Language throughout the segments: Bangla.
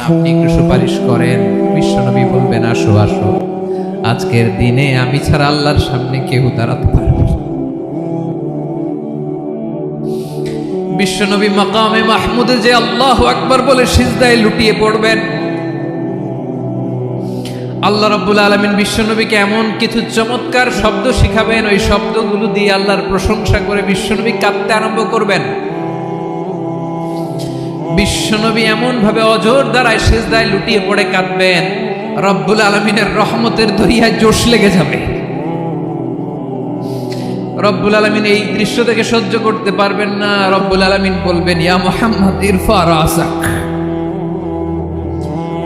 আপনি একটু সুপারিশ করেন। বিশ্বনবী বলবেন, আসো আসো, আজকের দিনে আমি ছাড়া আল্লাহর সামনে কেউ দাঁড়াতে পারবে না। বিশ্বনবী মাকামে মাহমুদে যে আল্লাহু আকবার বলে সিজদায় লুটিয়ে পড়বেন, আল্লাহ রাব্বুল আলামিন বিশ্বনবীকে এমন কিছু চমৎকার শব্দ শিখাবেন, ওই শব্দগুলো দিয়ে আল্লাহর প্রশংসা করে বিশ্বনবী কাঁদতে আরম্ভ করবেন। বিশ্বনবী এমন ভাবে অজর দ্বারায় সিজদায় লুটিয়ে পড়ে কাঁদবেন, রব্বুল আলামিনের রহমতের দরিয়ায় জোশ লেগে যাবে। রব্বুল আলামিন এই দৃশ্য থেকে সহ্য করতে পারবেন না। রব্বুল আলামিন বলবেন, ইয়া মুহাম্মদ ইরফা রাসাক,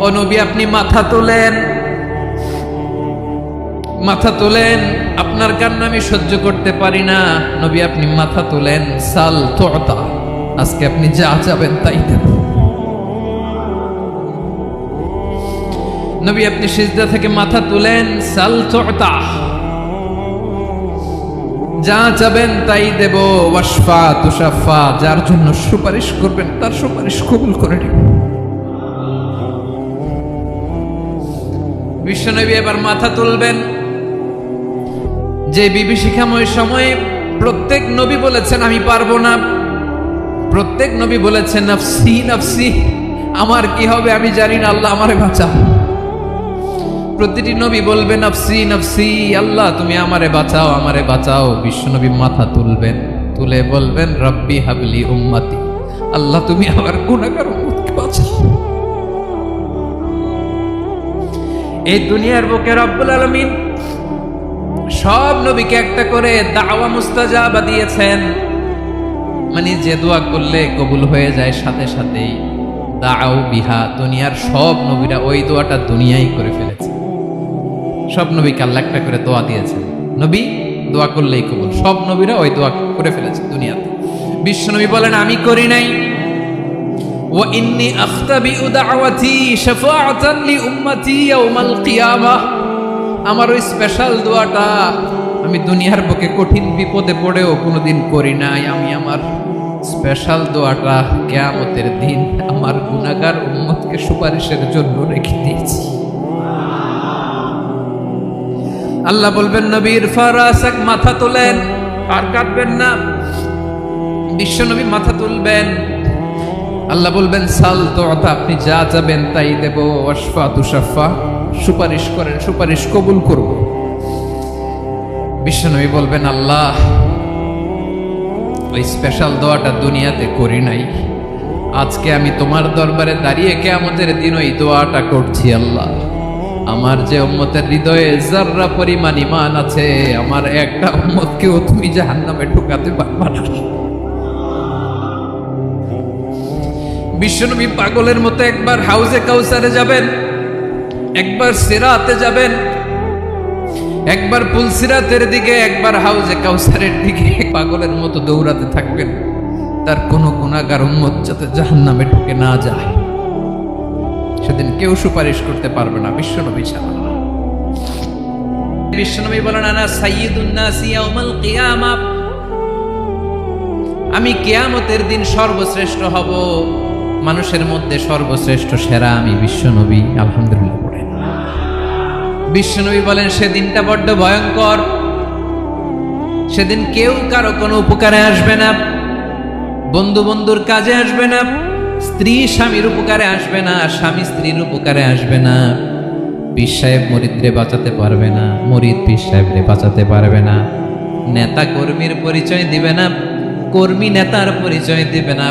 ও নবী আপনি মাথা তোলেন, মাথা তোলেন, আপনার কান্না আমি সহ্য করতে পারি না। নবী আপনি মাথা তোলেন, সাল তুতা, আজকে আপনি যা চাবেন তাই দেব। নবী আপনি সিজদা থেকে মাথা তুলেন, সাল তুতা, যা চাবেন তাই দেব। ওয়াশফা তুশাফা, যার জন্য সুপারিশ করবেন তার সুপারিশ কবুল করে নেব। বিশ্বনবী এবার মাথা তুলবেন। যে বিভীষিকাময় সময়ে প্রত্যেক নবী বলেছেন আমি পারবো না, প্রত্যেক নবী বলেছেন নাফসি নাফসি, আমার কি হবে আমি জানি না, আল্লাহ আমারে বাঁচাও। প্রতিটি নবী বলবে নাফসি নাফসি, আল্লাহ তুমি আমারে বাঁচাও আমারে বাঁচাও। বিশ্বনবী মাথা তুলবেন, তুলে বলবেন রব্বি হাবলি উম্মতি, আল্লাহ তুমি আমার গুনাহগার উম্মতকে বাঁচাও। এই দুনিয়ার বুকে রব্বুল আলামিন সব নবীকে একটা করে দাওয়া মুস্তাজাবা দিয়েছেন, মানে যে দোয়া করলে কবুল হয়ে যায় সাথে সাথেই। দাও বিহা, দুনিয়ার সব নবীরা ওই দোয়াটা দুনিয়ায় করে ফেলেছে। সব নবীকে আল্লাহ একটা করে দোয়া দিয়েছেন, নবী দোয়া করলেই কবুল। সব নবীরা ওই দোয়া করে ফেলেছে দুনিয়াতে। বিশ্বনবী বলেন আমি করি নাই। ওয়া ইন্নী আখতাবিউ দাওয়াতি শাফাআতান লি উম্মতি ইয়াউমাল কিয়ামাহ, আমার ওই স্পেশাল দোয়াটা আমি দুনিয়ার বুকে কঠিন বিপদে পড়েও কোনোদিন করি নাই। আমি আমার স্পেশাল দোয়াটা কিয়ামতের দিন আমার গুনাহগার উম্মতকে সুপারিশের জন্য রেখে দিয়েছি। আল্লাহ বলবেন নবী ইরফা রাসাক, মাথা তোলেন, আর কাঁদবেন না। বিশ্বনবী মাথা তুলবেন, আল্লাহ বলবেন সাল তুতা, আপনি যা চাবেন তাই দেব। ওয়াশফা তুশাফা, সুপারিশ করেন সুপারিশ কবুল করব। বিশ্বনবী বলবেন আল্লাহ ওই স্পেশাল দোয়াটা দুনিয়াতে করি নাই, আজকে আমি তোমার দরবারে দাঁড়িয়ে কিয়ামতের দিন ওই দোয়াটা করছি। আল্লাহ আমার যে উম্মতের হৃদয়ে যাররা পরিমাণ ঈমান আছে, আমার একটা উম্মতকেও তুমি জাহান্নামে ঢুকাতে পারবা না। বিশ্বনবী পাগলের মতো একবার হাউজে কাউসারে যাবেন, একবার সিরাতে যাবেন, একবার পুলসিরাতের দিকে, একবার হাউজে কাউসারের দিকে পাগলের মতো দৌড়াতে থাকবেন, তার কোনো গুনাহগার উম্মত যাতে জাহান্নামে ঢুকে না যায়। সেদিন কেউ সুপারিশ করতে পারবে না বিশ্বনবী ছাড়া। বিশ্বনবী বলেন আনা সাইয়্যিদুন নাসি ইয়াউমাল কিয়ামাহ, আমি কিয়ামতের দিন সর্বশ্রেষ্ঠ হব, মানুষের মধ্যে সর্বশ্রেষ্ঠ সেরা আমি বিশ্বনবী। আলহামদুলিল্লাহ পড়ে বিশ্বনবী বলেন সেদিনটা বড্ড ভয়ঙ্কর। সেদিন কেউ কারো কোনো উপকারে আসবে না, বন্ধু বন্ধুর কাজে আসবে না, স্ত্রী স্বামীর উপকারে আসবে না, স্বামী স্ত্রীর উপকারে আসবে না, পীর সাহেব মুরিদরে বাঁচাতে পারবে না, মুরিদ পীর সাহেবরে বাঁচাতে পারবে না, নেতা কর্মীর পরিচয় দিবে না, কর্মী নেতার পরিচয় দিবে না,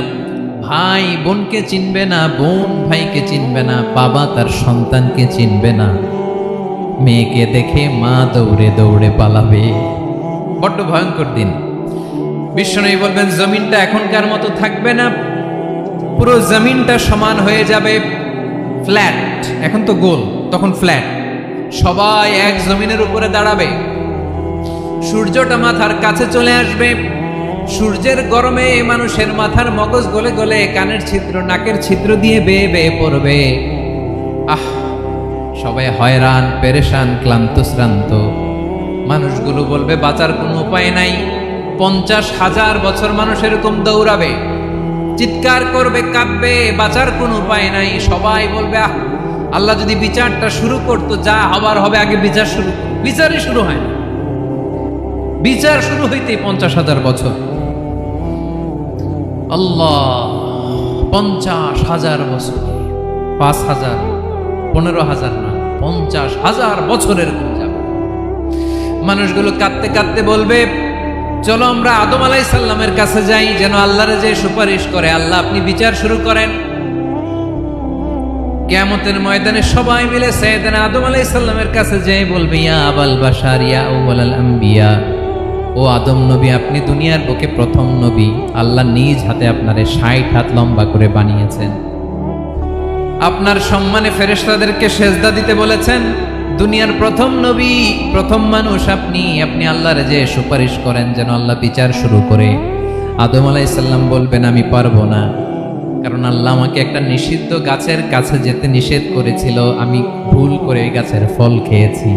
ভাই বোনকে চিনবে না, বোন ভাইকে চিনবে না, বাবা তার সন্তানকে চিনবে না, মেয়েকে দেখে মা দৌড়ে দৌড়ে পালাবে। বড্ড ভয়ঙ্কর দিন। বিশ্বনবী বলবেন জমিনটা এখনকার মতো থাকবে না, পুরো জমিনটা সমান হয়ে যাবে, ফ্ল্যাট। এখন তো গোল, তখন ফ্ল্যাট। সবাই এক জমিনের উপরে দাঁড়াবে, সূর্যটা মাথার কাছে চলে আসবে, সূর্যের গরমে মানুষের মাথার মগজ গলে গলে কানের ছিদ্র নাকের ছিদ্র দিয়ে বেয়ে বেয়ে পড়বে। আহ, সবাই হয়রান পেরেশান ক্লান্ত শ্রান্ত। মানুষগুলো বলবে বাঁচার কোনো উপায় নাই। 50,000 বছর মানুষ এরকম দৌড়াবে, চিৎকার করবে, কাঁদবে, বাঁচার কোনো উপায় নাই। সবাই বলবে আহ, আল্লাহ যদি বিচারটা শুরু করতো, যা হবার হবে, আগে বিচার শুরু। বিচারই শুরু হয় না। বিচার শুরু হইতে 50,000 বছর। আল্লাহ, 50,000 বছর, 5,000, 15,000 না, 50,000 বছরের কোন যাবে। মানুষগুলো কাঁদতে কাঁদতে বলবে, চলো আমরা আদম আলাইহিস সালামের কাছে যাই, যেন আল্লাহরে যে সুপারিশ করে, আল্লাহ আপনি বিচার শুরু করেন। কিয়ামতের ময়দানে সবাই মিলে সাইয়েদনা আদম আলাইহিস সালামের কাছে যেয়ে বলবে, ইয়া আবাল বাশার, ইয়া আউয়ালাল আম্বিয়া, ও আদম নবী, আপনি দুনিয়ার বুকে প্রথম নবী। আল্লাহ নিজ হাতে আপনারে 60 হাত লম্বা করে বানিয়েছেন। আপনার সম্মানে ফেরেশতাদেরকে সেজদা দিতে বলেছেন। দুনিয়ার প্রথম নবী, প্রথম মানুষ আপনি। আপনি আল্লাহর যে সুপারিশ করেন যেন আল্লাহ বিচার শুরু করে। আদম আলাইহিস সালাম বলবেন, আমি পারবো না, কারণ আল্লাহ আমাকে একটা নিষিদ্ধ গাছের কাছে যেতে নিষেধ করেছিল, আমি ভুল করে এই গাছের ফল খেয়েছি।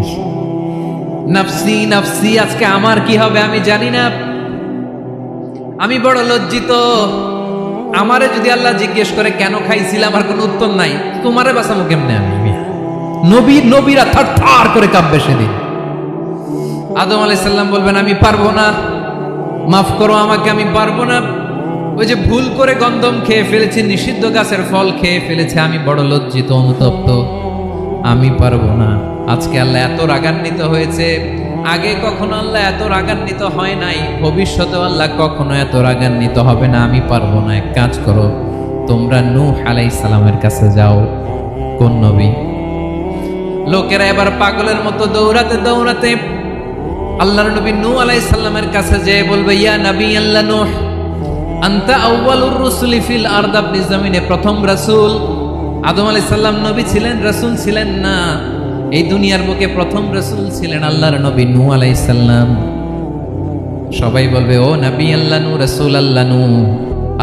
নাফসি নাফসি, আজকে আমার কি হবে আমি জানি না, আমি বড় লজ্জিত। আমারে যদি আল্লাহ জিজ্ঞেস করে কেন খাইছিলাম, আর কোনো উত্তর নাই, তোমারে বাঁচাবো কেমনে আমি? নবীরা থার করে কাঁপবে সেদিন। আদম আলাইহিস সালাম বলবেন, আমি পারবো না, মাফ করো আমাকে, আমি পারবো না। ওই যে ভুল করে গন্ধম খেয়ে ফেলেছি, নিষিদ্ধ গাছের ফল খেয়ে ফেলেছে, আমি বড় লজ্জিত, অনুতপ্ত, আমি পারবো না। আজকে আল্লাহ এত রাগান্বিত হয়েছে, আগে কখনো আল্লাহ এত রাগান্বিত হয় নাই, ভবিষ্যতেও আল্লাহ কখনো এত রাগান্বিত হবে না। আমি পারবো না। এক কাজ করো, তোমরা নূহ আলাইহিস সালামের কাছে যাও। কোন নবী? লোকেরা এবার পাগলের মতো দৌড়াতে দৌড়াতে আল্লাহর নবী নূহ আলাইহিস সালামের কাছে যেয়ে বলবে, ইয়া নবী আল্লাহ নূহ, আনতা আউয়ালুর রুসুলি ফিল আরদ, আপনি জমিনে প্রথম রাসূল। আদম আলাইহিস সালাম নবী ছিলেন, রাসূল ছিলেন না। এই দুনিয়ার বুকে প্রথম রাসূল ছিলেন আল্লাহর নবী নূহ আলাইহিস সালাম। সবাই বলবে, ও নবী আল্লাহ নূহ, রাসূল আল্লাহ নূহ,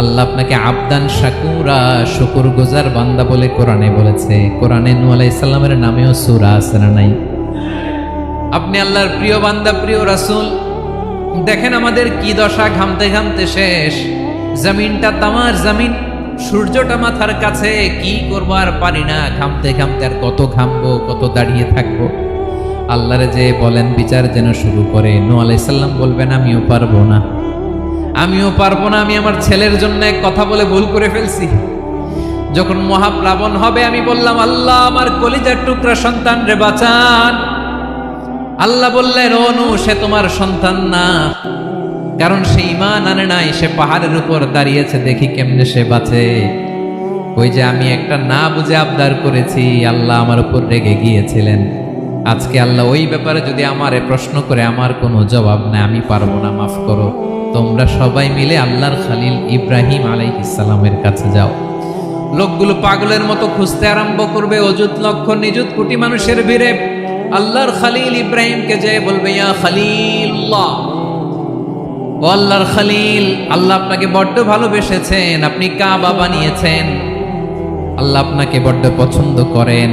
আল্লাহ আপনাকে আবদান শাকুরা, শুকরগুজার বান্দা বলে কোরআনে বলেছে। কোরআনে নূহ আলাইহিস সালামের নামেও সূরা আছে না নাই? আপনি আল্লাহর প্রিয় বান্দা, প্রিয় রাসূল। দেখেন আমাদের কি দশা, ঘামতে ঘামতে শেষ। জমিনটা তামার জমিন, সূর্যটা মাথার কাছে, কি করবো আর পারি না, ঘামতে ঘামতে আর কত ঘামবো, কত দাঁড়িয়ে থাকবো। আল্লাহরে যে বলেন বিচার যেন শুরু করে। নূহ আলাইহিস সালাম বলবেন, আমিও পারবো না, আমিও পারবো না। আমি আমার ছেলের জন্য এক কথা বলে ভুল করে ফেলছি। যখন মহাপ্লাবন হবে, আমি বললাম, আল্লাহ আমার কলিজার টুকরা সন্তান রে বাঁচান। আল্লাহ বললেন, ও নূহ, সে তোমার সন্তান না, কারণ সে ঈমান আনে নাই, সে পাহাড়ের উপর দাঁড়িয়েছে, দেখি কেমনে সে বাঁচে। ওই যে আমি একটা না বুঝে আবদার করেছি, আল্লাহ আমার উপর রেগে গিয়েছিলেন। আজকে আল্লাহ ওই ব্যাপারে যদি আমারে প্রশ্ন করে, আমার কোনো জবাব নাই, আমি পারবো না, মাফ করো। তোমরা সবাই মিলে আল্লাহর খলিল ইব্রাহিম আলাইহিস সালামের কাছে যাও। লোকগুলো পাগলের মতো খুঁজতে আরম্ভ করবে, অযুত লক্ষ নিযুত কোটি মানুষের ভিড়ে আল্লাহর খলিল ইব্রাহিমকে যে বলবে, ইয়া খলিলুল্লাহ, ও আল্লাহর খলিল, আল্লাহ আপনাকে বড্ড ভালোবেসেছেন, আপনি কাবা বানিয়েছেন, আল্লাহ আপনাকে বড্ড পছন্দ করেন।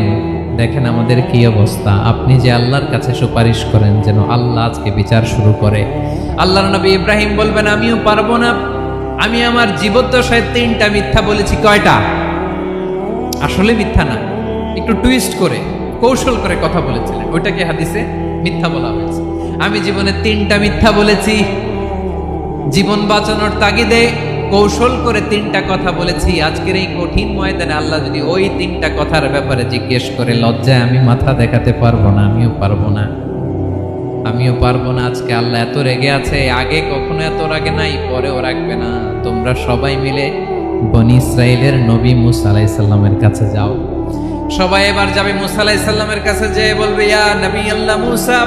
দেখেন আমাদের কি অবস্থা। আপনি যে আল্লাহর কাছে সুপারিশ করেন যেন আল্লাহ আজকে বিচার শুরু করে। আল্লাহর নবী ইব্রাহিম বলবেন, আমিও পারবো না, আমি আমার জীবদ্দশায় 3টা মিথ্যা বলেছি। কয়টা? আসলে মিথ্যা না, একটু টুইস্ট করে, কৌশল করে কথা বলেছিলেন, ওইটাকে হাদিসে মিথ্যা বলা হয়েছে। আমি জীবনে 3টা মিথ্যা বলেছি, জীবন বাঁচানোর তাগিদে কৌশল করে 3টা কথা বলেছি। আজকের এই কঠিন ময়দানে আল্লাহ যদি ওই 3টা কথার ব্যাপারে জিজ্ঞেস করে, লজ্জায় আমি মাথা দেখাতে পারবো না, আমিও পারবো না, আমিও পারবো না। আজকে আল্লাহ এত রেগে আছে, আগে কখনো এত রাগে নাই, পরেও রাখবে না। তোমরা সবাই মিলে বনি ইসরাইলের নবী মূসা আলাইহিস সালামের কাছে যাও। সবাই এবার যাবে মূসা আলাইহিস সালামের কাছে, যে বলবে, ইয়া নবী আল্লাহ মূসা,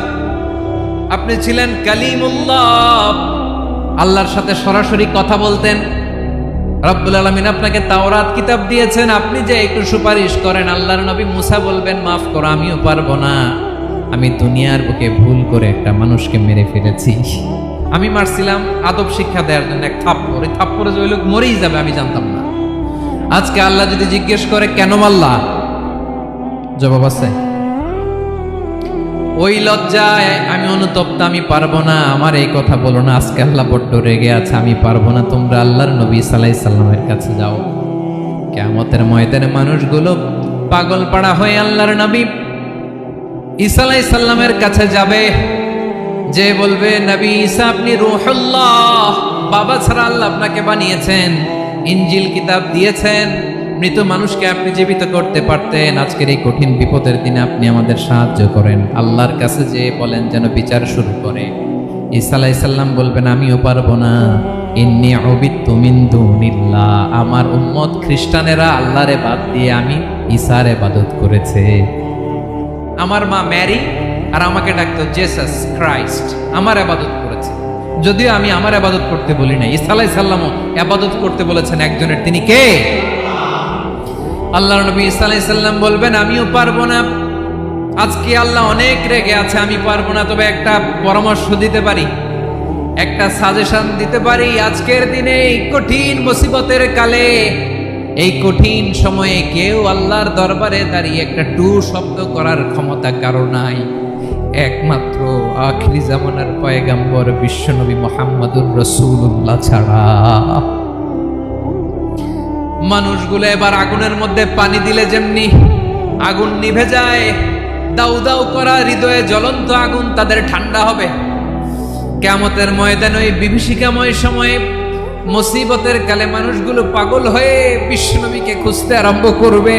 আপনি ছিলেন কালিমুল্লাহ, আল্লাহর সাথে সরাসরি কথা বলতেন। রব্বুল আলামিন আপনাকে তাওরাত কিতাব দিয়েছেন, আপনি যে একটু সুপারিশ করেন। আল্লাহর নবী মূসা বলবেন, মাফ করো, আমিও পারবো না, আমি দুনিয়ার বুকে ভুল করে একটা মানুষকে মেরে ফেলেছি। আমি মারছিলাম আদব শিক্ষা দেওয়ার জন্য এক থাপ্পড়, এই থাপ্পড়ে যে ওই লোক মরেই যাবে আমি জানতাম না। আজকে আল্লাহ যদি জিজ্ঞেস করে কেন মারলা, জবাব আছে? ওই লজ্জায় আমি অনুতপ্ত, আমি পারবো না, আমার এই কথা বলো না, আজকে আল্লাহ বড্ড রেগে আছে, আমি পারবো না, তোমরা আল্লাহর নবী সাল্লাল্লাহু আলাইহি সাল্লামের কাছে যাও। কিয়ামতের ময়দানে মানুষগুলো পাগল পাড়া হয়ে আল্লাহর নবী ঈসা আলাইহিস সালামের কাছে যাবে, যে বলবে, নবী ঈসা আপনি রূহুল্লাহ, বাবা ছাড়া আল্লাহ আপনাকে বানিয়েছেন, ইনজিল কিতাব দিয়েছেন, মৃত মানুষকে আপনি জীবিত করতে পারতেন, আজকের এই কঠিন বিপদের দিনে আপনি আমাদের সাহায্য করেন। আল্লাহর কাছে যে বলেন যেন বিচার শুরু করে। ঈসা আলাইহিস সালাম বলবেন, আমিও পারবো না, ইন্নী উবিদতু মিন দুনিল্লাহ, আমার উম্মত খ্রিস্টানেরা আল্লাহরে বাদ দিয়ে আমি ঈসার ইবাদত করেছে। আমার মা ম্যারি আর আমাকে ডাকতো জেসাস ক্রাইস্ট, আমার ইবাদত করেছে, যদিও আমি আমার ইবাদত করতে বলি না। ঈসা আলাইহিস সালামও ইবাদত করতে বলেছেন একজনের, তিনি কে? আল্লাহর নবী ঈসা আলাইহিস সালাম বলবেন, আমিও পারবো না, আজকে আল্লাহ অনেক রেগে আছে, আমি পারবো না, তবে একটা পরামর্শ দিতে পারি, একটা সাজেশন দিতে পারি। আজকের দিনে এই কঠিন মুসিবতের কালে, এই কঠিন সময়ে কেউ আল্লাহর দরবারে দাঁড়িয়ে একটা টু শব্দ করার ক্ষমতা কারো নাই, একমাত্র আখিরি জামানার পয়গম্বর বিশ্বনবী মুহাম্মদুর রাসূলুল্লাহ ছাড়া। মানুষগুলো এবার আগুনের মধ্যে পানি দিলে যেমনি আগুন নিভে যায়, দাউ দাউ করা হৃদয়ে জ্বলন্ত আগুন তাদের ঠান্ডা হবে। কিয়ামতের ময়দানে ওই বিভীষিকাময় সময়ে, মুসিবতের কালে মানুষগুলো পাগল হয়ে বিশ্বনবীকে খুঁজতে আরম্ভ করবে।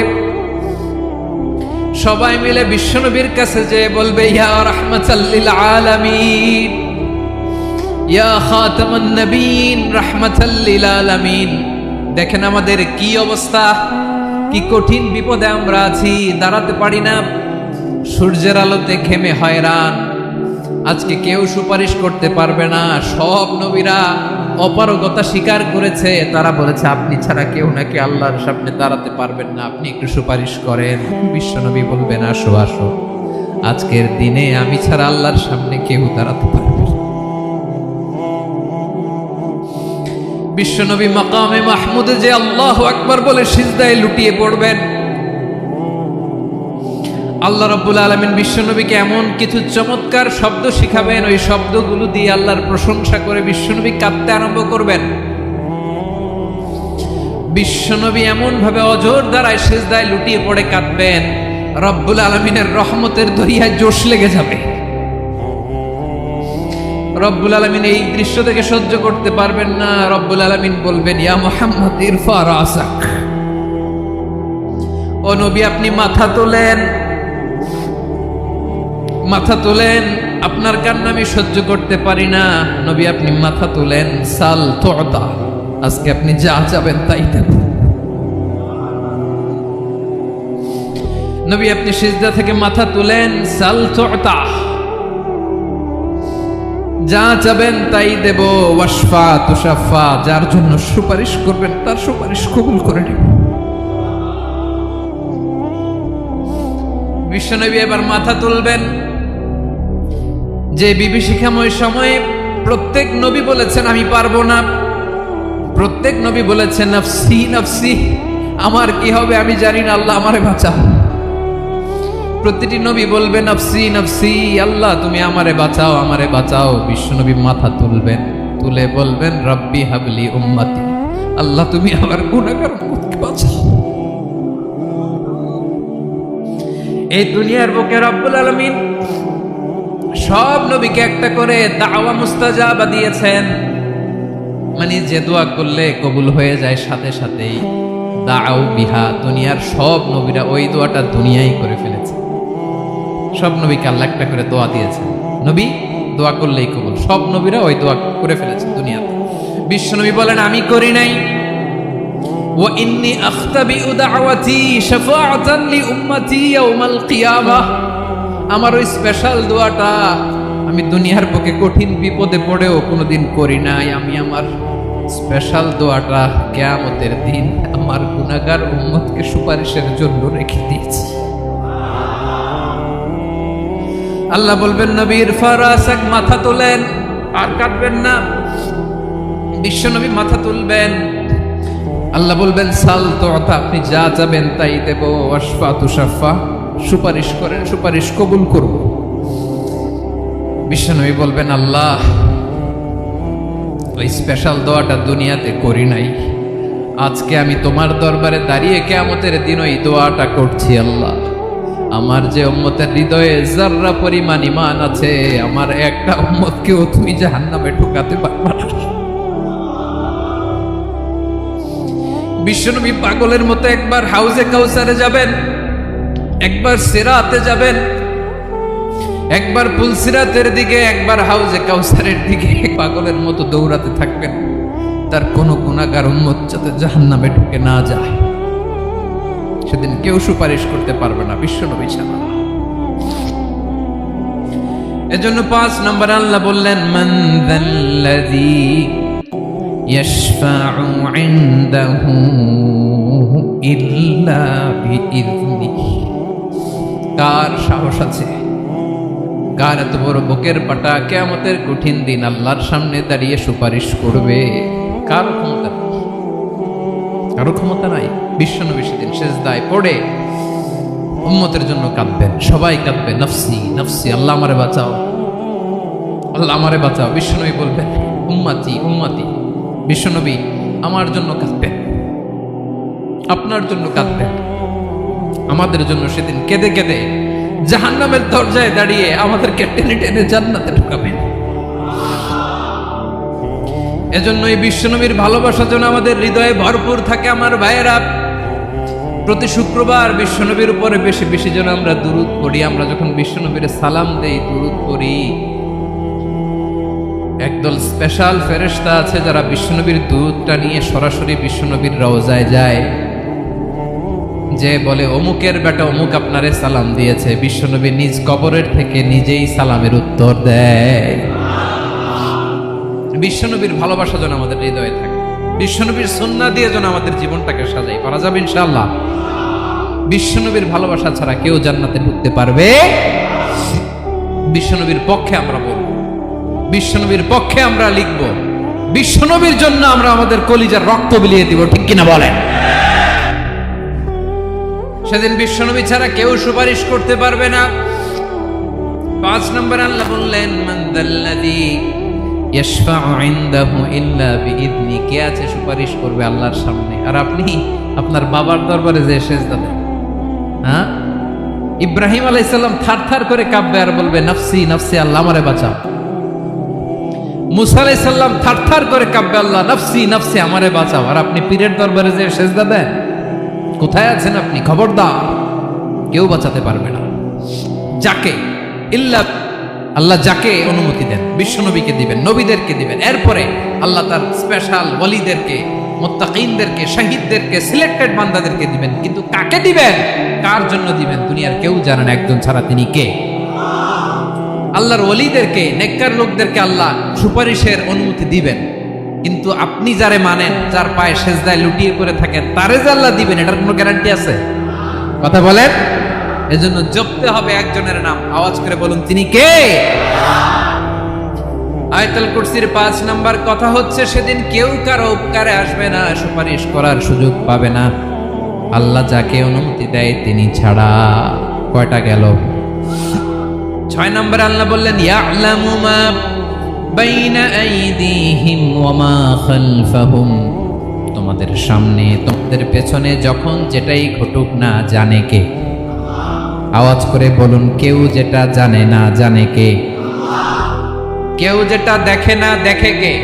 সবাই মিলে বিশ্বনবীর কাছে যেয়ে বলবে, ইয়া রাহমাতাল লিল আলামিন, ইয়া খাতামান নবীন, রাহমাতাল লিল আলামিন। দেখেন আমাদের কি অবস্থা, কি কঠিন বিপদে আমরা আছি, দাঁড়াতে পারি না, সূর্যের আলোতে ঘেমে হয়রান, আজকে কেউ সুপারিশ করতে পারবে না। সব নবীরা অপারগতা স্বীকার করেছে, তারা বলেছে আপনি ছাড়া কেউ নাকি আল্লাহর সামনে দাঁড়াতে পারবেন না, আপনি একটু সুপারিশ করেন। বিশ্বনবী বলবেন, আসো আসো, আজকের দিনে আমি ছাড়া আল্লাহর সামনে কেউ দাঁড়াতে পারবে না। বিশ্বনবী মাকামে মাহমুদে যে আল্লাহু আকবার বলে সিজদায় লুটিয়ে পড়বেন। আল্লাহ রাব্বুল আলামিন বিশ্বনবীকে এমন কিছু চমৎকার শব্দ শিখাবেন, ওই শব্দগুলো দিয়ে আল্লাহর প্রশংসা করে বিশ্বনবী কাঁদতে আরম্ভ করবেন। বিশ্বনবী এমন ভাবে অজর দ্বারায় সিজদায় লুটিয়ে পড়ে কাঁদবেন, রব্বুল আলামিনের রহমতের দরিয়ায় জোশ লেগে যাবে। রব্বুল আলামিন এই দৃশ্য থেকে সহ্য করতে পারবেন না। রব্বুল আলামিন বলবেন, ইয়া মুহাম্মদ ইরফা রাসাক, ও নবী আপনি মাথা তোলেন, মাথা তোলেন, আপনার কান্না আমি সহ্য করতে পারি না। নবী আপনি মাথা তোলেন, সাল তুতা, আজকে আপনি যা চাবেন তাই দেব। নবী আপনি সিজদা থেকে মাথা তুলেন, সাল তুতা, যা চাবেন তাই দেব। ওয়াশফা তুশাফা, যার জন্য সুপারিশ করবেন তার সুপারিশ কবুল করে নেব। বিশ্বনবী এবার মাথা তুলবেন। যে বিভীষিকাময় সময়ে প্রত্যেক নবী বলেছেন আমি পারবো না, প্রত্যেক নবী বলেছেন নফসি নফসি, আমার কি হবে আমি জানি না, আল্লাহ আমারে বাঁচাও। প্রতিটি নবী বলবে নফসি নফসি, আল্লাহ তুমি আমারে বাঁচাও, আমারে বাঁচাও। বিশ্বনবী মাথা তুলবেন, তুলে বলবেন রব্বি হাবলি উম্মতি, আল্লাহ তুমি আমার গুনাহগার উম্মতকে বাঁচাও। এই দুনিয়ার বুকে রব্বুল আলামিন সব নবীকে একটা করে দাওয়া মুস্তাজাবা দিয়েছেন, মানে যে দোয়া করলে কবুল হয়ে যায় সাথে সাথেই। দাও বিহা, দুনিয়ার সব নবীরা ওই দোয়াটা দুনিয়ায় করে ফেলেছে। সব নবীকে আল্লাহ একটা করে দোয়া দিয়েছে, নবী দোয়া করলেই কবুল, সব নবীরা ওই দোয়া করে ফেলেছে দুনিয়াতে। বিশ্বনবী বলেন আমি করি নাই। ওয়া ইন্নী আখতাবিউ দাওয়াতি শাফাআতান লি উম্মতি ইয়াউমাল কিয়ামাহ, আমার ওই স্পেশাল দোয়াটা আমি দুনিয়ার বুকে কঠিন বিপদে পড়েও কোনোদিন করি নাই। আমি আমার স্পেশাল দোয়াটা কিয়ামতের দিন আমার গুনাহগার উম্মতকে সুপারিশের জন্য রেখে দিয়েছি। আল্লাহ বলবেন নবীর ফারাসাক, মাথা তোলেন, আর কাটবেন না। বিশ্বনবী মাথা তুলবেন, আল্লাহ বলবেন সাল তুতা, আপনি যা চাবেন তাই দেব। ওয়াশফা তুশাফা, সুপারিশ করেন, সুপারিশ কবুল করব। বিশ্বনবী বলবেন, আল্লাহ ওই স্পেশাল দোয়াটা দুনিয়াতে করি নাই, আজকে আমি তোমার দরবারে দাঁড়িয়ে কিয়ামতের দিন ওই দোয়াটা করছি। আল্লাহ, আমার যে উম্মতের হৃদয়ে যাররা পরিমাণ ঈমান আছে, আমার একটা উম্মতকেও তুমি জাহান্নামে ঢোকাতে পারবা না। বিশ্বনবী পাগলের মতো একবার হাউজে কাউসারে যাবেন, একবার সিরাতে যাবেন, একবার পুলসিরাতের দিকে, একবার হাউজে কাউসারের দিকে পাগলের মতো দৌড়াতে থাকবেন। তার কোনো গুনাহগার উম্মত যাতে জাহান্নামে ঢুকে না যায়, সেদিন কেউ সুপারিশ করতে পারবে না বিশ্বনবী ছাড়া। এজন্য 5 নম্বর আল্লাহ বললেন, মান যাল্লাযী ইয়াশফাউ ইনদাহু ইল্লা বিইযনিহি। কার সাহস আছে, কার এত বড় বুকের পাটা কিয়ামতের কঠিন দিন আল্লাহর সামনে দাঁড়িয়ে সুপারিশ করবে? কারো ক্ষমতা নেই, কারো ক্ষমতা নাই। বিশ্বনবী সেদিন সেজদায় পড়ে উম্মতের জন্য কাঁদবেন, সবাই কাঁদবে, নফসি নফসি, আল্লাহ আমারে বাঁচাও, আল্লাহ আমারে বাঁচাও। বিশ্বনবী বলবেন, উম্মতি উম্মতি। বিশ্বনবী আমার জন্য কাঁদবেন, আপনার জন্য কাঁদবেন, আমাদের জন্য সেদিন কেঁদে কেঁদে জাহান্নামের দরজায় দাঁড়িয়ে আমাদেরকে টেনে টেনে জান্নাতে ঢুকাবেন। এজন্যই বিশ্বনবীর ভালোবাসা যেন আমাদের হৃদয়ে ভরপুর থাকে। আমার ভাইয়েরা, প্রতি শুক্রবার বিশ্বনবীর উপরে বেশি বেশি যেন আমরা দুরূদ পড়ি। আমরা যখন বিশ্বনবীর সালাম দেই, দুরূদ পড়ি, একদল স্পেশাল ফেরেশতা আছে যারা বিশ্বনবীর দুরূদটা নিয়ে সরাসরি বিশ্বনবীর রওজায় যায়, যে বলে অমুকের বেটা অমুক আপনারে সালাম দিয়েছে। বিশ্বনবী নিজ কবরের থেকে নিজেই সালামের উত্তর দেয়। বিশ্বনবীর ভালোবাসা যেন আমাদের হৃদয়ে থাকে, বিশ্বনবীর সুন্নাহ দিয়ে যেন আমাদের জীবনটাকে সাজাই, পারা যাবে ইনশাআল্লাহ। বিশ্বনবীর ভালোবাসা ছাড়া কেউ জান্নাতে ঢুকতে পারবে? বিশ্বনবীর পক্ষে আমরা বলব, বিশ্বনবীর পক্ষে আমরা লিখব, বিশ্বনবীর জন্য আমরা আমাদের কলিজার রক্ত বিলিয়ে দিব, ঠিক কিনা বলেন? সেদিন বিশ্বনবী ছাড়া কেউ সুপারিশ করতে পারবে না। 5 নম্বর আল্লাহ বললেন, মান যাল্লাযী ইয়াশফাউ ইনদাহু ইল্লা বিইযনি। কে আছে সুপারিশ করবে আল্লাহর সামনে? আর আপনি আপনার বাবার দরবারে যে সেজদা দেন, হ্যাঁ? ইব্রাহিম আলাইহিস সালাম থারথার করে কাঁপবে আর বলবে, নফসি নফসি, আল্লাহ আমারে বাঁচাও। মুসা আলাইহিস সালাম থারথার করে কাঁপবে, আল্লাহ নফসি নফসি, আমারে বাঁচাও। আর আপনি পীরের দরবারে যে সেজদা দেন, কোথায় আছেন আপনি? খবরদার, কেউ বাঁচাতে পারবে না। যাকে ইল্লা আল্লাহ যাকে অনুমতি দেন, বিশ্বনবীকে দিবেন, নবীদেরকে দিবেন, এরপরে আল্লাহ তার স্পেশাল ওয়ালিদেরকে, মুত্তাকিনদেরকে, শহীদদেরকে, সিলেক্টেড বান্দাদেরকে দিবেন। কিন্তু কাকে দিবেন, কার জন্য দিবেন, দুনিয়ার কেউ জানে না একজন ছাড়া, তিনি কে? আল্লাহর ওয়ালিদেরকে, নেককার লোকদেরকে আল্লাহ সুপারিশের অনুমতি দিবেন। কিন্তু আপনি যারে মানেন, যার পায়ে সেজদায় লুটিয়ে পড়ে থাকেন, তারে যে আল্লাহ দিবেন, এটার কোনো গ্যারান্টি আছে? কথা বলেন। এজন্য জপতে হবে একজনের নাম, আওয়াজ করে বলুন, তিনি কে? আয়াতুল কুরসির 5 নাম্বার কথা হচ্ছে, সেদিন কেউ কারো উপকারে আসবে না, সুপারিশ করার সুযোগ পাবে না, আল্লাহ যাকে অনুমতি দেয় তিনি ছাড়া। কয়টা গেল? 6 নাম্বার আল্লাহ বললেন, ইয়ালামু মা বাইনা আইদিহিম ওয়া মা খালফাহুম। তোমাদের সামনে, তোমাদের পেছনে যখন যেটাই ঘটুক না, জানে কে? আওয়াজ করে বলুন, কেউ যেটা জানে না, জানে কে? কেউ যেটা দেখে না, দেখে কে?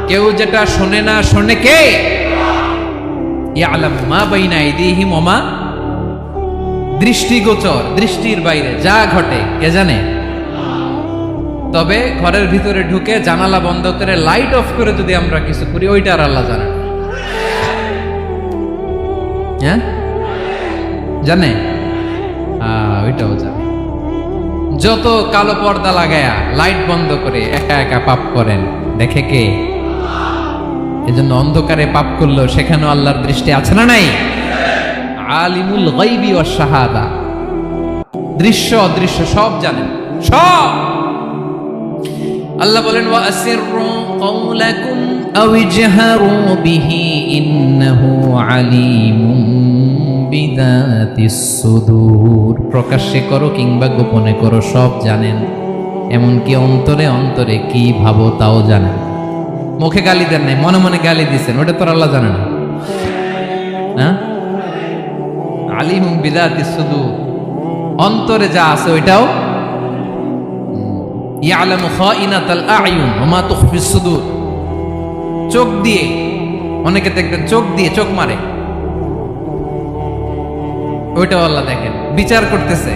কেউ যেটা শোনে না, শোনে কে? ইয়ালামু মা বাইনা আইদিহিম ওয়া মা, দৃষ্টিগোচর, দৃষ্টির বাইরে যা ঘটে কে জানে? তবে ঘরের ভিতরে ঢুকে জানালা বন্ধ করে লাইট অফ করে যদি আমরা কিছু করি, ওইটা আর আল্লাহ জানে। হ্যাঁ, জানে, ওইটাও জানে। যত কালো পর্দা লাগায়া লাইট বন্ধ করে একা একা পাপ করেন, দেখে কে? এজন্য অন্ধকারে পাপ করলেও সেখানেও আল্লাহর দৃষ্টি আছে না নাই? আলিমুল গায়বি ওয়াশ শাহাদা, দৃশ্য অদৃশ্য সব জানেন, সব। আল্লাহ বলেন, ওয়া আসিররু কাওলাকুম আও ইজহারু বিহি ইন্নাহু আলিমুম বিযাতিস সুদূর। প্রকাশ্যে করো কিংবা গোপনে করো, সব জানেন। এমনকি অন্তরে অন্তরে কি ভাবো তাও জানেন। মুখে গালি দেন নাই, মনে মনে গালি দিচ্ছেন, ওটা তোর আল্লাহ জানে না? হ্যাঁ, আলিমুম বিযাতিস সুদূর, অন্তরে যা আছে ওইটাও ইয়ালামু খাইনাতাল আ'য়ুন ওয়া মা তুখফিস সুদূর। চোখ দিয়ে, অনেকে দেখবেন চোখ দিয়ে চোখ মারে, ওইটাও আল্লাহ দেখেন। বিচার করতেছে,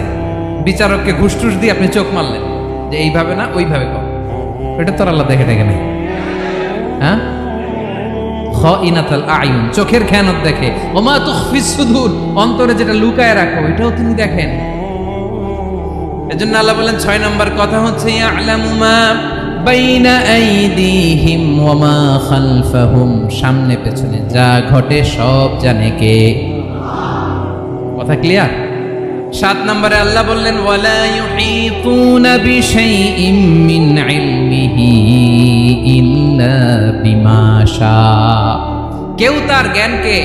বিচারককে ঘুষ টুস দিয়ে আপনি চোখ মারলেন যে এইভাবে না ওইভাবে কর, ওইটা তোর আল্লাহ দেখে দেখে নাই? হ্যাঁ, খাইনাতাল আ'য়ুন, চোখের খেয়ানত দেখে। ওয়া মা তুখফিস সুদূর, অন্তরে যেটা লুকায় রাখো ওইটাও তিনি দেখেন। এজন্য আল্লাহ বলেন 6 নম্বর কথা হচ্ছে ইয়ালামু মা বাইনা আইদিহিম ওয়া মা খালফাহুম, সামনে পেছনে যা ঘটে সব জানে কে? কথা ক্লিয়ার? 7 নম্বরে আল্লাহ বললেন ওয়ালা ইউহিতুনা বিশাইইম মিন ইলমিহি ইল্লা বিমা শা, কেউ তার জ্ঞানকে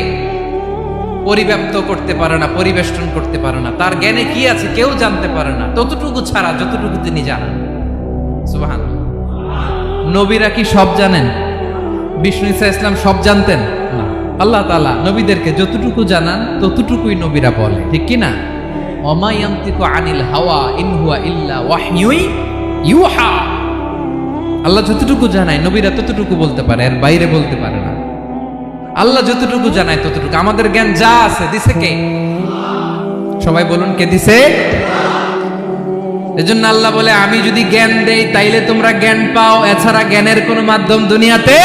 পরিব্যাপ্ত করতে পারে না, পরিবেষ্টন করতে পারে না। তার জ্ঞানে কি আছে কেউ জানতে পারে না, ততটুকু ছাড়া যতটুকু তিনি জানেন। সুবহানাল্লাহ। নবীরা কি সব জানেন? বিষ্ণু ঈসা ইসলাম সব জানতেন না। আল্লাহ তাআলা নবীদেরকে যতটুকু জানান ততটুকুই নবীরা বলে, ঠিক কি না? ওমা ইয়ানতিকু আনিল হাওয়া ইন হুয়া ইল্লা ওয়াহয়ুন ইউহা। আল্লাহ যতটুকু জানায় নবীরা ততটুকু বলতে পারে, এর বাইরে বলতে পারে না। আল্লাহ যতটুকু জানায় ততটুকু। আমাদের জ্ঞান যা আছে দিছে কে? সবাই বলুন, কে দিছে? এজন্য আল্লাহ বলে আমি যদি জ্ঞান দেই তাইলে তোমরা জ্ঞান পাও, এছাড়া জ্ঞানের কোনো মাধ্যম দুনিয়াতে।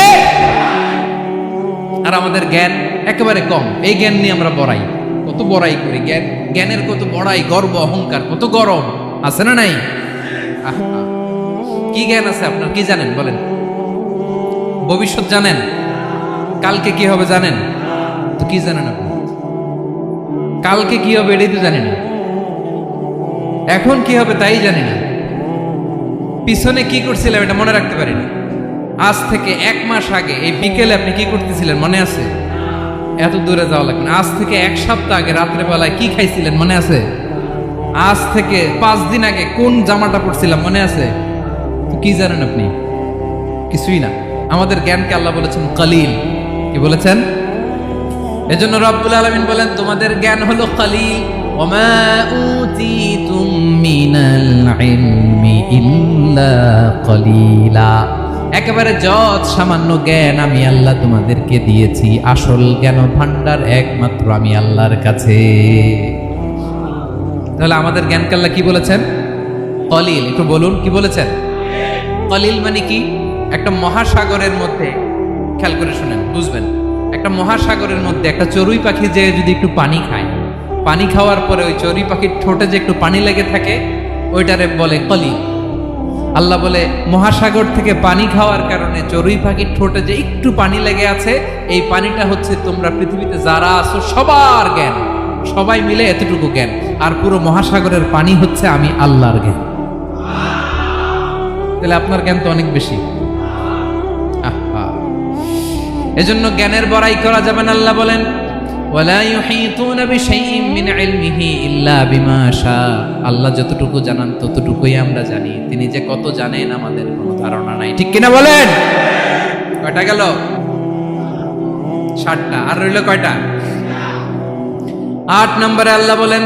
আর আমাদের জ্ঞান একেবারে কম, এই জ্ঞান নিয়ে আমরা বড়াই, কত বড়াই করি। জ্ঞানের কত বড়াই, গর্ব অহংকার, কত গরম আছে না নাই? কি জ্ঞান আছে আপনার? কি জানেন বলেন? ভবিষ্যৎ জানেন? কালকে কি হবে জানেন? তো কি জানেন আপনি? কালকে কি হবে এটাই তো জানি না, এখন কি হবে তাই জানি না, পিছনে কি করছিলাম এটা মনে রাখতে পারি না। আজ থেকে 1 মাস আগে এই বিকেলে আপনি কি করতেছিলেন মনে আছে? এত দূরে যাওয়া লাগবে না। আজ থেকে 1 সপ্তাহ আগে রাত্রে বেলায় কি খাইছিলেন মনে আছে? আজ থেকে 5 দিন আগে কোন জামাটা পরছিলাম মনে আছে? কি জানেন আপনি? কিছুই না। আমাদের জ্ঞানকে আল্লাহ বলেছেন কলিল। কি বলেছেন? এজন্য রব্বুল আলামিন বলেন তোমাদের জ্ঞান হলো কলিল। ওমা উতিতুম মিনাল ইলমি ইল্লা কলিলা, একেবারে যত সামান্য জ্ঞান আমি আল্লাহ তোমাদেরকে দিয়েছি, আসল জ্ঞান ভান্ডার একমাত্র আমি আল্লাহর কাছে। তাহলে আমাদের জ্ঞানকে আল্লাহ কি বলেছেন? কলিল। একটু বলুন কি বলেছেন? কলিল মানে কি? একটা মহাসাগরের মধ্যে, খেয়াল করে শুনেন বুঝবেন, একটা মহাসাগরের মধ্যে একটা চড়ুই পাখি যে যদি একটু পানি খায়, পানি খাওয়ার পরে ওই চড়ুই পাখির ঠোঁটে যে একটু পানি লেগে থাকে ওইটারে বলে কলিল। আল্লাহ বলে মহাসাগর থেকে পানি খাওয়ার কারণে চড়ুই পাখির ঠোঁটে যে একটু পানি লেগে আছে, এই পানিটা হচ্ছে তোমরা পৃথিবীতে যারা আছো সবার জ্ঞান, সবাই মিলে এতটুকু জ্ঞান, আর পুরো মহাসাগরের পানি হচ্ছে আমি আল্লাহর জ্ঞান। তাহলে আপনার জ্ঞান তো অনেক বেশি। এজন্য জ্ঞানের বড়াই করা যাবে না। আল্লাহ বলেন ওয়ালা ইউহিতুনা বিশাইইম মিন ইলমিহি ইল্লা বিমা শা, আল্লাহ যতটুকু জানান ততটুকুই আমরা জানি, তিনি যে কত জানেন আমাদের কোনো ধারণা নাই, ঠিক কিনা বলেন? কয়টা গেল? 7টা। আর রইল কয়টা? 8 নম্বরে আল্লাহ বলেন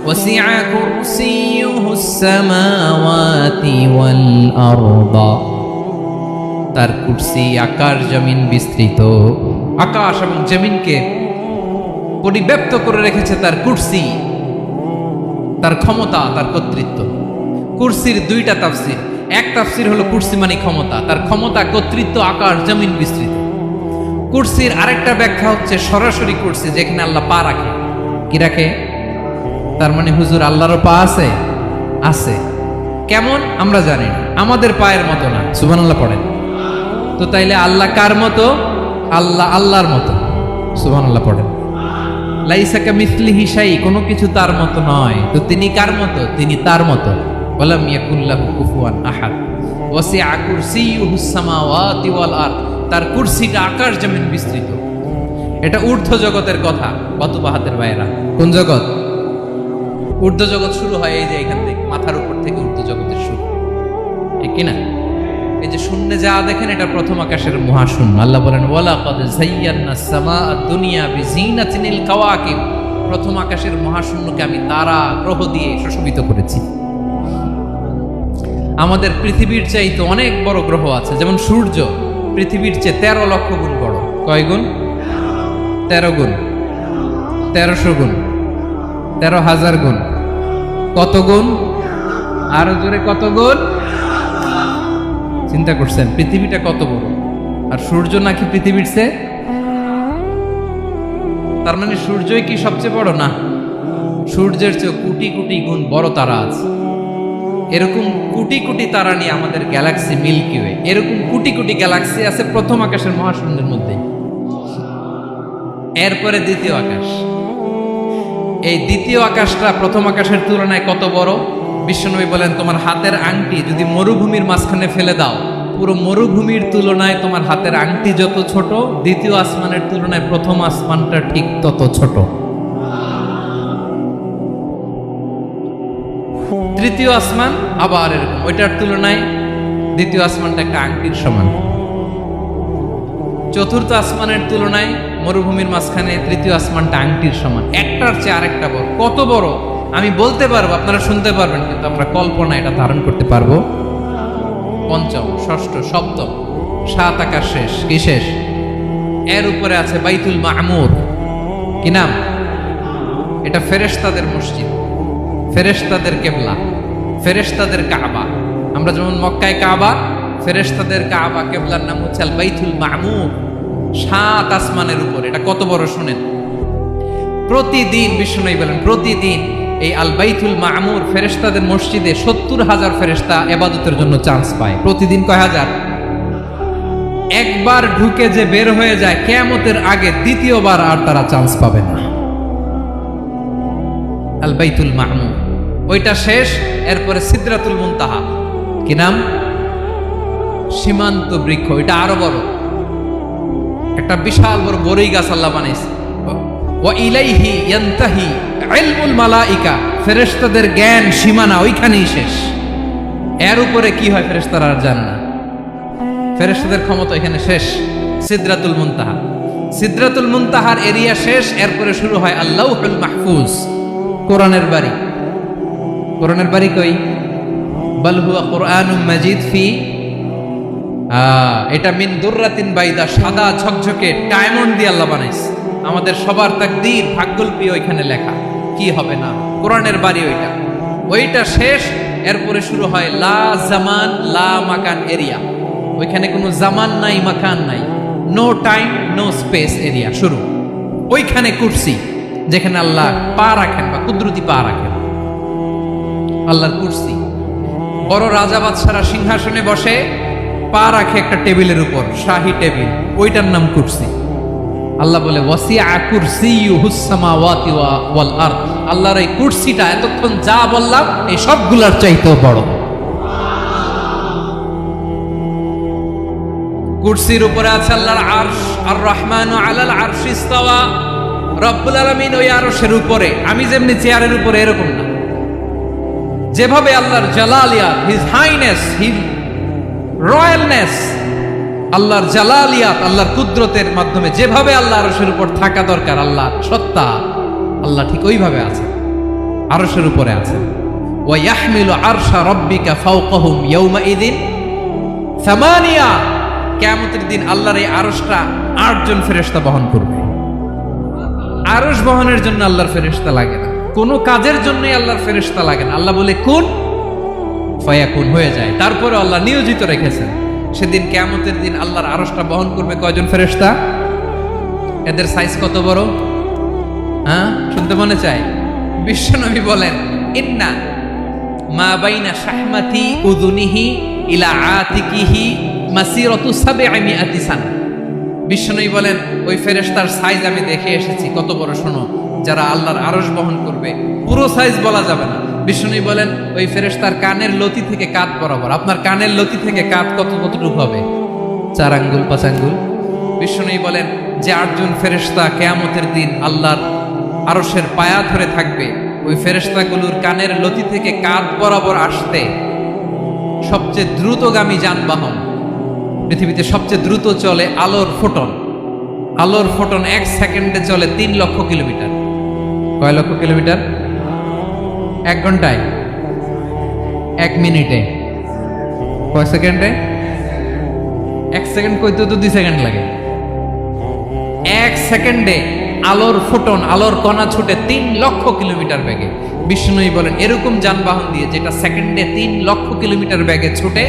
ওয়াসিআ কুরসিয়ুহুস সামাওয়াতি ওয়াল আরদা, তার কুরসি আকাশ জমিন বিস্তৃত, আকাশ এবং জমিনকে পরিব্যাপ্ত করে রেখেছে তার কুরসি, তার ক্ষমতা, তার কর্তৃত্ব। কুরসির 2টা তাফসীর। এক তাফসীর হলো কুরসি মানে ক্ষমতা, তার ক্ষমতা, কর্তৃত্ব, আকাশ জমিন বিস্তৃত। কুরসির আরেকটা ব্যাখ্যা হচ্ছে সরাসরি কুরসি, যেখানে আল্লাহ পা রাখে। কি রাখে? তার মানে হুজুর আল্লাহরও পা আছে? আছে। কেমন আমরা জানি না, আমাদের পায়ের মতো না। সুবহানাল্লাহ পড়েন তো। তাইলে আল্লাহ কার মতো? আল্লাহ আল্লাহর মতো। সুবহানাল্লাহ পড়েন। লাইসা কামিসলিহি শাই, কোনো কিছু তার মতো নয়। তো তিনি কার মতো? তিনি তার মতো। ওয়ালাম ইয়াকুল লাহু কুফুয়ান আহাদ। ওয়াসিআ কুরসিয়ুহুস সামাওয়াতি ওয়াল আরদ, তার কুরসিটা আকাশ জমিন বিস্তৃত। এটা ঊর্ধ্ব জগতের কথা। কত বাহাতের ভাইরা, কোন জগৎ? ঊর্ধ্ব জগৎ শুরু হয় এই যে এখান থেকে, মাথার উপর থেকে ঊর্ধ্ব জগতের শুরু। কিনা? এই যে শূন্যে যা দেখেন এটা প্রথম আকাশের মহাশূন্য। আল্লাহ বলেন ওয়ালাকাদ যায়্যানাস সামাআদ দুনিয়া বিজিনাতিনিল কাওয়াকিব, প্রথম আকাশের মহাশূন্যকে আমি তারা গ্রহ দিয়ে সুশোভিত করেছি। আমাদের পৃথিবীর চাইতে অনেক বড় গ্রহ আছে, যেমন সূর্য পৃথিবীর চেয়ে 13 লক্ষ গুণ বড়। কয় গুণ? 13 গুণ, 1300 গুণ, 13,000 গুণ। কত গুণ? আরো জোরে কত গুণ? চিন্তা করছেন পৃথিবীটা কত বড়, আর সূর্য নাকি পৃথিবীর চেয়ে? তার মানে সূর্যই কি সবচেয়ে বড়? না, সূর্যের চেয়ে কোটি কোটি গুণ বড় তারা আছে। এরকম কোটি কোটি তারা নিয়ে আমাদের গ্যালাক্সি মিল্কি ওয়ে, এরকম কোটি কোটি গ্যালাক্সি আছে প্রথম আকাশের মহাশূন্যের মধ্যে। এরপরে দ্বিতীয় আকাশ। এই দ্বিতীয় আকাশটা প্রথম আকাশের তুলনায় কত বড়? বিশ্বনবী বলেন তোমার হাতের আংটি যদি মরুভূমির মাঝখানে ফেলে দাও, পুরো মরুভূমির তুলনায় তোমার হাতের আংটি যত ছোট, দ্বিতীয় আসমানের তুলনায় প্রথম আসমানটা ঠিক তত ছোট। তৃতীয় আসমান আবার এরকম, ওইটার তুলনায় দ্বিতীয় আসমানটা একটা আংটির সমান। চতুর্থ আসমানের তুলনায় মরুভূমির মাঝখানে তৃতীয় আসমানটা আংটির সমান। একটার চেয়ে আরেকটা বড়। কত বড় আমি বলতে পারবো, আপনারা শুনতে পারবেন, কিন্তু আমরা কল্পনা এটা ধারণ করতে পারবো? পঞ্চম, ষষ্ঠ, সপ্তম, 7 আকাশ শেষ। কি শেষ? এর উপরে আছে বাইতুল মামুর। কি নাম? এটা ফেরেশতাদের মসজিদ, ফেরেশতাদের কেবলা, ফেরেশতাদের কাবা। আমরা যেমন মক্কায় কাবা, ফেরেশতাদের কাবা কেবলার নাম হচ্ছে আল বাইতুল মামুর। 7 আসমানের উপর। এটা কত বড় শুনেন। প্রতিদিন বিশ্বনবী বলেন প্রতিদিন এই আল বাইতুল মামুর ফেরেশতাদের মসজিদে 70,000 ফেরেশতা ইবাদতের জন্য চান্স পায়। প্রতিদিন কয় হাজার? একবার ঢুকে যে বের হয়ে যায় কিয়ামতের আগে দ্বিতীয়বার আর তারা চান্স পাবে না। আল বাইতুল মামুর ওইটা শেষ। এরপরে সিদরাতুল মুনতাহা। কি নাম? সীমান্ত বৃক্ষ। এটা আরো বড়, একটা বিশাল বড় বড়ই গাছ আল্লাহ বানাইছে। ওয়া ইলাইহি ইয়ানতাহি ইলমুল মালাইকা, ফেরেশতাদের জ্ঞান সীমানা ওইখানেই শেষ। এর উপরে কি হয় ফেরেশতারা আর জানে না। ফেরেশতাদের ক্ষমতা এখানে শেষ। সিদরাতুল মুনতাহা, সিদরাতুল মুনতাহার এরিয়া শেষ। এরপরে শুরু হয় আল্লাহুল মাহফুজ, কোরআনের বাড়ি। কোরআনের বাড়ি কই? বাল হুয়া কুরআনুম মাজিদ ফি, এটা মিন দুররাতিন বাইদা, সাদা ঝকঝকে ডায়মন্ড দিয়ে আল্লাহ বানাইছে। আমাদের সবার তাকদীর ভাগ্যলিপি ওইখানে লেখা, কি হবে না। কোরআনের বাড়ি ওইটা, ওইটা শেষ। এরপরে শুরু হয় লা জামান লা মাকান এরিয়া। ওইখানে কোনো জামান নাই, মাকান নাই, no time no space area শুরু। ওইখানে কুরসি, যেখানে আল্লাহ পা রাখেন বা কুদরতি পা রাখেন, আল্লাহর কুরসি। বড় রাজা বাদশারা সিংহাসনে বসে পা রাখে একটা টেবিলের উপর, শাহী টেবিল, ওইটার নাম কুরসি। আল্লাহ বলে ওয়াসিআ কুরসিয়ুহুস সামাওয়াতি ওয়াল আরদ। আল্লাহর এই কুরসিটা এতক্ষণ যা বললাম এই সবগুলোর চাইতেও বড়। কুরসির উপরে আছে আল্লাহর আরশ। আর রহমানু আলাল আরশি ইস্তাওয়া। রব্বুল আলামিন ওই আরশের উপরে। আমি যেমনি চেয়ারের উপরে এরকম না। যেভাবে আল্লাহর জালালিয়াত, হিজ হাইনেস, হিজ রয়্যালনেস, আল্লাহর জালালিয়াত, আল্লাহর কুদরতের মাধ্যমে যেভাবে আল্লাহ আরশের উপর থাকা দরকার, আল্লাহর সত্তা, আল্লাহ ঠিক ওইভাবে আছে, আরশের উপরে আছে। ওয়া ইয়াহমিলু আরশা রাব্বিকা ফাওকাহুম ইয়াওমাইযিন সামানিয়া। কিয়ামতের দিন আল্লাহর এই আরশটা 8 জন ফেরেশতা বহন করবে। আরশ বহনের জন্য আল্লাহর ফেরেশতা লাগে না, কোনো কাজের জন্যই আল্লাহর ফেরেশতা লাগে না। আল্লাহ বলে কুন ফায়াকুন, হয়ে যায়। তারপরে আল্লাহ নিয়োজিত রেখেছেন। সেদিন কিয়ামতের দিন আল্লাহর আরশটা বহন করবে কয়জন ফেরেশতা? এদের সাইজ কত বড়? হ্যাঁ, শুনতে মনে চায়? বিশ্বনবী বলেন ইন্না মা বাইনা শাহমাতি উযুনিহি ইলা আতিকিহি মাসিরাতু 700 সানা। বিশ্বনবী বলেন ওই ফেরেশতার সাইজ আমি দেখে এসেছি। কত বড় শোনো, যারা আল্লাহর আরশ বহন করবে। পুরো সাইজ বলা যাবে না। বিশ্বনবী বলেন ওই ফেরেশতার কানের লতি থেকে কাঁধ বরাবর। আপনার কানের লতি থেকে কাঁধ কতটুকু হবে? 4 আঙ্গুল 5 আঙ্গুল। বিশ্বনবী বলেন যে 8 জন ফেরেশতা কিয়ামতের দিন আল্লাহর আরশের পায়া ধরে থাকবে, ওই ফেরেশতাগুলোর কানের লতি থেকে কাঁধ বরাবর আসতে সবচেয়ে দ্রুতগামী যানবাহন, পৃথিবীতে সবচেয়ে দ্রুত চলে আলোর ফোটন। আলোর ফোটন 1 সেকেন্ডে চলে 3 লক্ষ কিলোমিটার। কয় লক্ষ কিলোমিটার? 1 ঘন্টায়, 1 মিনিটে, কয় সেকেন্ডে? 1 সেকেন্ড কইতে তো 2 সেকেন্ড লাগে। 1 সেকেন্ডে আলোর ফোটন, আলোর কণা ছুটে 3 লক্ষ কিলোমিটার বেগে। বিষ্ণুই বলেন এরকম যানবাহন দিয়ে যেটা সেকেন্ডে 3 লক্ষ কিলোমিটার বেগে ছুটে,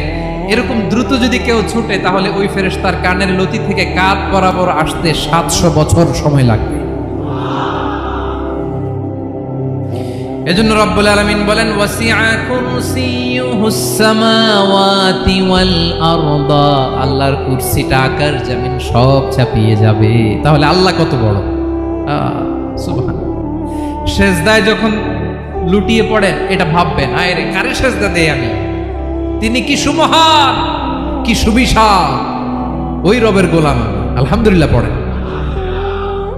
এরকম দ্রুত যদি কেউ ছুটে তাহলে ওই ফেরেশতার কানের লতি থেকে কাঁধ বরাবর আসতে 700 বছর সময় লাগবে। এজন্য রব্বুল আলামিন বলেন ওয়াসিআ কুরসিয়ুহুস সামাওয়াতি ওয়াল আরদা, আল্লাহর কুরসিটা আকাশ জমিন সব চাপিয়ে যাবে। তাহলে আল্লাহ কত বড়! সুবহানাল্লাহ। সেজদায় যখন লুটিয়ে পড়েন এটা ভাববেন, আয় রে কারে সেজদা দেই আমি, তিনি কি সুমহান, কি সুবিশাল, ওই রবের গোলাম। আলহামদুলিল্লাহ পড়েন।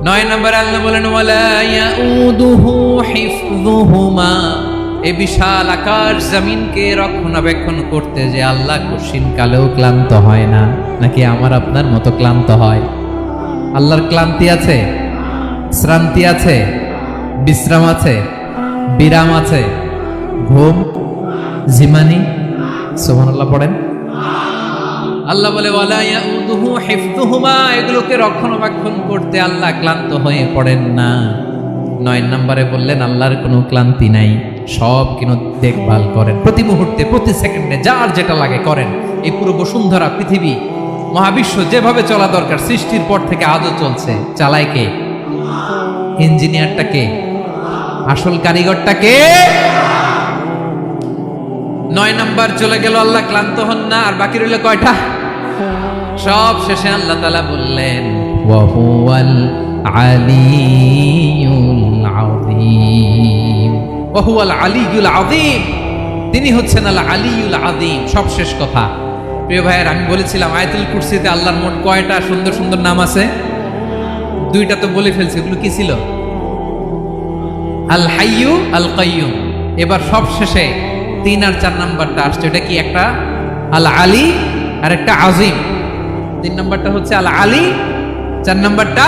9 নম্বরে আল্লাহ বলেন ওয়ালা ইয়াউদুহু হিফযুহুমা, এই বিশাল আকাশ জমিনকে রক্ষণাবেক্ষণ করতে যে আল্লাহ কঠিন কালেও ক্লান্ত হয় না। নাকি আমার আপনার মতো ক্লান্ত হয়? আল্লাহর ক্লান্তি আছে, শ্রান্তি আছে, বিশ্রাম আছে, বিরাম আছে, ঘুম, জিমানি? সুবহানাল্লাহ পড়েন। আল্লাহ বলে ওয়ালা ইয়াউদুহু হিফযুহুমা, এগুলোকে রক্ষণাবেক্ষণ করতে আল্লাহ ক্লান্ত হয়ে পড়েন না। 9 নম্বরে বললেন আল্লাহর কোনো ক্লান্তি নাই, সব কিন্তু দেখভাল করেন, প্রতি মুহূর্তে প্রতি সেকেন্ডে যার যেটা লাগে করেন। এই পুরো বসুন্ধরা পৃথিবী মহাবিশ্ব যেভাবে চলা দরকার সৃষ্টির পর থেকে আজও চলছে। চালায় কে? ইঞ্জিনিয়ারটা কে? আসল কারিগরটা কে? 9 নাম্বার চলে গেল, আল্লাহ ক্লান্ত হন না। আর বাকি রইল কয়টা? সব শেষে আল্লাহ তাআলা বললেন ওয়া হুয়াল আলিয়ুল আযীম, ওয়া হুয়াল আলিয়ুল আযীম, তিনি হচ্ছেন আল আলিয়ুল আযীম। সব শেষ কথা। প্রিয় ভাইয়ের, আমি বলেছিলাম আয়াতুল কুরসিতে আল্লাহর মোট কয়টা সুন্দর সুন্দর নাম আছে? 2টা তো বলে ফেলছি। এগুলো কি ছিল? আল হাইয়ু, আল কাইয়ুম। এবার সব শেষে 3 আর 4 নাম্বারটা আসছে। এটা কি? একটা আল আলী আর একটা আজিম। 3 নাম্বারটা হচ্ছে আল আলী, 4 নাম্বারটা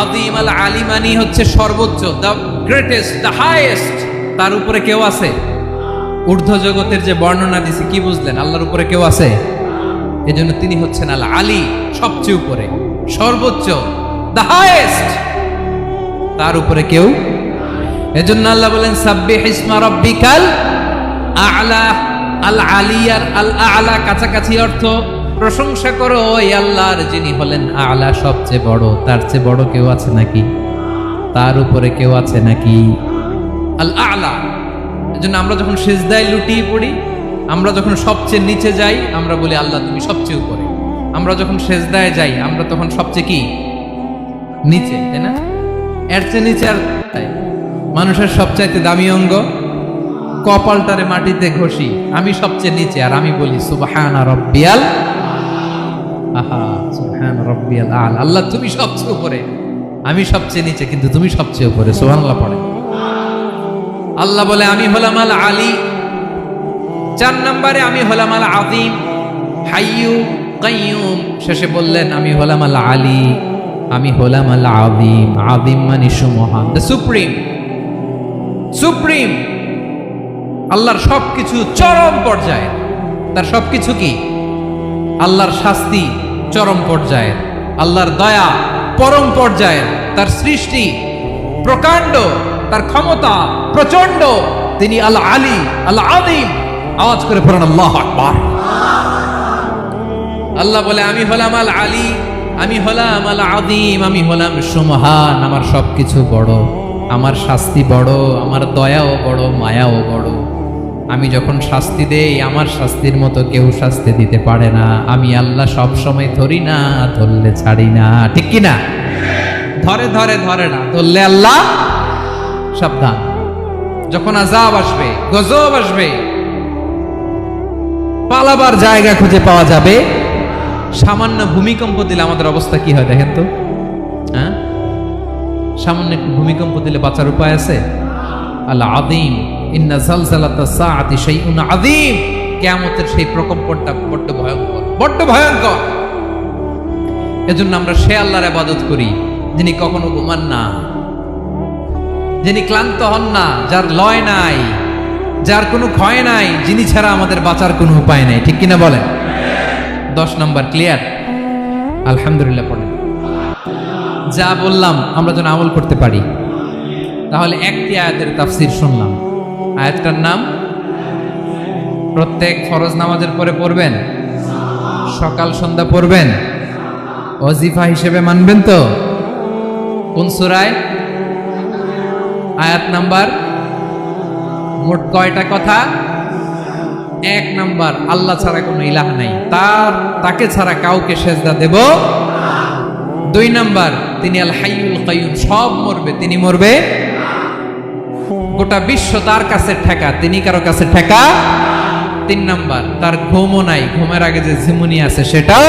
আযীম। আল আলী মানে হচ্ছে সর্বোচ্চ, দ্য গ্রেটেস্ট, দ্য হাইয়েস্ট। তার উপরে কেউ আছে? ঊর্ধ্ব জগতের যে বর্ণনা দিছি, কি বুঝলেন? আল্লাহর উপরে কেউ আছে? এজন্য তিনি হচ্ছেন আল আলী, সবচেয়ে উপরে, সর্বোচ্চ, দ্য হাইয়েস্ট। তার উপরে কেউ। এজন্য আল্লাহ বলেন সাব্বিহ ইসমা রাব্বিকাল আ'লা। আল আলিয়ার আল আ'লা কাছাকাছি অর্থ প্রশংসা করো ওই আল্লাহর যিনি হলেন আ'লা, সবচেয়ে বড়। তার চেয়ে বড় কেউ আছে নাকি? তার উপরে কেউ আছে নাকি? আল আ'লা। এজন্য আমরা যখন সিজদায় লুটিয়ে পড়ি, আমরা যখন সবচেয়ে নিচে যাই, আমরা বলি আল্লাহ তুমি সবচেয়ে উপরে। আমরা যখন সিজদায় যাই, আমরা তখন সবচেয়ে কি? নিচে, তাই না? এর চেয়ে নিচে আর মানুষের সবচাইতে দামি অঙ্গ কপালটারে মাটিতে ঘষি, আমি সবচেয়ে নিচে, আর আমি বলি সুবহানা রাব্বিয়াল আহা, সুবহানা রাব্বিয়াল আ'লা। আল্লাহ তুমি সবচেয়ে উপরে, আমি সবচেয়ে নিচে, কিন্তু তুমি সবচেয়ে উপরে। সুবহানাল্লাহ পড়ে। আল্লাহ বলে আমি হলাম আল আলী। 4 নম্বরে আমি হলাম আল আযীম, হাইয়ু কাইয়ুম। শেষে বললেন আমি হলাম আল আলী, আমি হলাম আল আযীম। আযীম মানে সুমহান, দ্য সুপ্রিম। সুপ্রিম আল্লাহর সবকিছু চরম পর্যায়ে। তার সবকিছু কি? আল্লাহর শাস্তি চরম পর্যায়ে, আল্লাহর দয়া পরম পর্যায়ে, তার সৃষ্টি প্রকাণ্ড, তার ক্ষমতা প্রচন্ড। তিনি আল আলী, আল আযীম। আওয়াজ করে পড়েন আল্লাহু আকবার। আল্লাহ বলে আমি হলাম আল আলী, আমি হলাম আল আযীম, আমি হলাম সুমহান। আমার সবকিছু বড়, আমার শাস্তি বড়, আমার দয়াও বড়, মায়াও বড়। আমি যখন শাস্তি দেই, আমার শাস্তির মতো কেউ শাস্তি দিতে পারে না। আমি আল্লাহ সব সময় ধরি না, ধরলে ছাড়ি না। ঠিক কি না? ধরে ধরে ধরে না, ধরলে আল্লাহ সাবধান। যখন আযাব আসবে, গজব আসবে, পালাবার জায়গা খুঁজে পাওয়া যাবে। সামান্য ভূমিকম্প দিলে আমাদের অবস্থা কি হয় দেখেন তো? হ্যাঁ, সামান্য একটু ভূমিকম্প দিলে বাঁচার উপায় আছে? আল আযীম, ইন্না জালজালাতাস সাআতি শাইউন আযীম। কিয়ামতের সেই প্রকম্পনটা বড্ড ভয়ঙ্কর, বড্ড ভয়ঙ্কর। এজন্য আমরা সে আল্লাহর ইবাদত করি যিনি কখনো ঘুমান না, যিনি ক্লান্ত হন না, যার লয় নাই, যার কোনো ক্ষয় নাই, যিনি ছাড়া আমাদের বাঁচার কোনো উপায় নাই। ঠিক কিনা বলেন? 10 নম্বর ক্লিয়ার? আলহামদুলিল্লাহ পড়েন। যা বললাম আমরা যেন আমল করতে পারি। তাহলে একটি আয়াতের তাফসীর শুনলাম, আয়াতটার নাম প্রত্যেক ফরজ নামাজের পরে পড়বেন, সকাল সন্ধ্যা পড়বেন, ওয়াজিফা হিসেবে মানবেন তো? কোন সূরায়? আয়াত নাম্বার? মোট কয়টা কথা? 1 নাম্বার, আল্লাহ ছাড়া কোনো ইলাহ নাই, তাকে ছাড়া কাউকে সেজদা দেব। 2 নাম্বার, তিনি আল হাইয়ুল কাইয়ুম, সব মরবে, তিনি মরবে। গোটা বিশ্ব তার কাছে ঠেকা, তিনি কারো কাছে ঠেকা। 3 নাম্বার, তার ঘুমও নাই, ঘুমের আগে যে ঝিমুনি আছে সেটাও